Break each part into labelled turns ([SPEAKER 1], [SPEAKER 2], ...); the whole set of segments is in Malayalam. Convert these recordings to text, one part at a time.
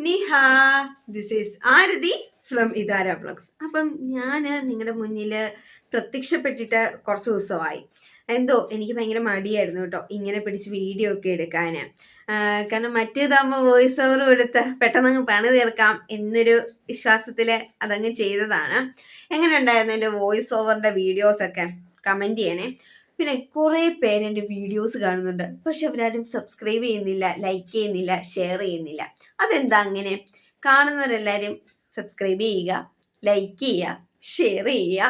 [SPEAKER 1] Niha, this is Aarti from ഇതാര വ്ളോഗ്സ്. അപ്പം ഞാൻ നിങ്ങളുടെ മുന്നിൽ പ്രത്യക്ഷപ്പെട്ടിട്ട് കുറച്ച് ദിവസമായി. എന്തോ എനിക്ക് ഭയങ്കര മടിയായിരുന്നു കേട്ടോ ഇങ്ങനെ പിടിച്ച് വീഡിയോ ഒക്കെ എടുക്കാൻ. കാരണം മറ്റേതാകുമ്പോൾ വോയിസ് ഓവർ എടുത്ത് പെട്ടെന്ന് പണി തീർക്കാം എന്നൊരു വിശ്വാസത്തിൽ അതങ്ങ് ചെയ്തതാണ്. എങ്ങനെ ഉണ്ടായിരുന്നു എൻ്റെ വോയിസ് ഓവറിൻ്റെ വീഡിയോസൊക്കെ? കമൻറ്റ് ചെയ്യണേ. പിന്നെ കുറേ പേര് എൻ്റെ വീഡിയോസ് കാണുന്നുണ്ട്, പക്ഷെ അവരാരും സബ്സ്ക്രൈബ് ചെയ്യുന്നില്ല, ലൈക്ക് ചെയ്യുന്നില്ല, ഷെയർ ചെയ്യുന്നില്ല. അതെന്താ അങ്ങനെ? കാണുന്നവരെല്ലാവരും സബ്സ്ക്രൈബ് ചെയ്യുക, ലൈക്ക് ചെയ്യുക, ഷെയർ ചെയ്യുക,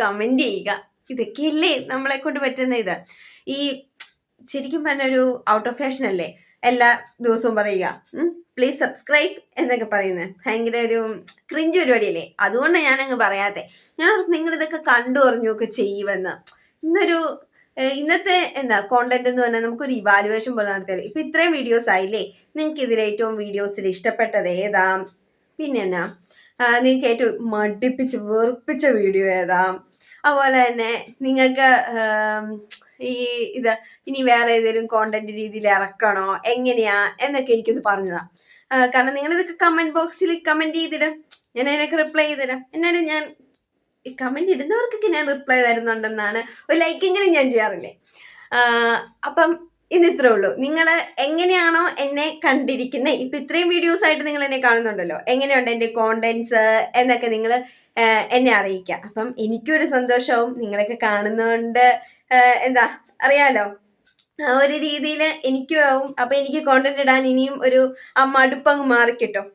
[SPEAKER 1] കമൻറ്റ് ചെയ്യുക. ഇതൊക്കെയല്ലേ നമ്മളെ കൊണ്ട് പറ്റുന്ന ഇത്. ഈ ശരിക്കും പറഞ്ഞൊരു ഔട്ട് ഓഫ് ഫാഷൻ അല്ലേ എല്ലാ ദിവസവും പറയുക പ്ലീസ് സബ്സ്ക്രൈബ് എന്നൊക്കെ പറയുന്നത്. ഭയങ്കര ഒരു ക്രിഞ്ച് പരിപാടിയല്ലേ. അതുകൊണ്ടാണ് ഞാനങ്ങ് പറയാത്തെ. ഞാൻ നിങ്ങളിതൊക്കെ കണ്ടു അറിഞ്ഞൊക്കെ ചെയ്യുമെന്ന്. ഇന്നത്തെ കോണ്ടന്റ് എന്ന് പറഞ്ഞാൽ നമുക്കൊരു ഇവാലുവേഷൻ പോലെ നടത്തിയാലോ. ഇപ്പൊ ഇത്രയും വീഡിയോസ് ആയില്ലേ, നിങ്ങൾക്ക് ഇതിൽ ഏറ്റവും വീഡിയോസിൽ ഇഷ്ടപ്പെട്ടത് ഏതാ? പിന്നെ എന്നാ നിങ്ങൾക്ക് ഏറ്റവും മടുപ്പിച്ച് വെറുപ്പിച്ച വീഡിയോ ഏതാ? അതുപോലെ തന്നെ നിങ്ങൾക്ക് ഇനി വേറെ ഏതെങ്കിലും കോണ്ടന്റ് രീതിയിൽ ഇറക്കണോ, എങ്ങനെയാ എന്നൊക്കെ എനിക്കൊന്ന് പറഞ്ഞതാ. കാരണം നിങ്ങളിതൊക്കെ കമന്റ് ബോക്സിൽ കമന്റ് ചെയ്തിടാം, ഞാൻ അതിനൊക്കെ റിപ്ലൈ ചെയ്തുതരാം. എന്നാലും ഞാൻ കമന്റ് ഇടുന്നവർക്കൊക്കെ ഞാൻ റിപ്ലൈ തരുന്നുണ്ടെന്നാണ്, ഒരു ലൈക്കെങ്കിലും ഞാൻ ചെയ്യാറില്ലേ. അപ്പം ഇന്ന് ഇത്രേ ഉള്ളൂ. നിങ്ങൾ എങ്ങനെയാണോ എന്നെ കണ്ടിരിക്കുന്നത്, ഇപ്പൊ ഇത്രയും വീഡിയോസ് ആയിട്ട് നിങ്ങൾ എന്നെ കാണുന്നുണ്ടല്ലോ, എങ്ങനെയുണ്ട് എൻ്റെ കോണ്ടന്റ്സ് എന്നൊക്കെ നിങ്ങൾ എന്നെ അറിയിക്കാം. അപ്പം എനിക്കൊരു സന്തോഷവും, നിങ്ങളൊക്കെ കാണുന്നതുകൊണ്ട് അറിയാലോ, ഒരു രീതിയിൽ എനിക്കും ആവും. അപ്പൊ എനിക്ക് കോണ്ടന്റ് ഇടാൻ ഇനിയും ഒരു മടുപ്പങ്ങ് മാറിക്കിട്ടും.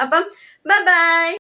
[SPEAKER 1] അപ്പം ബൈ ബൈ.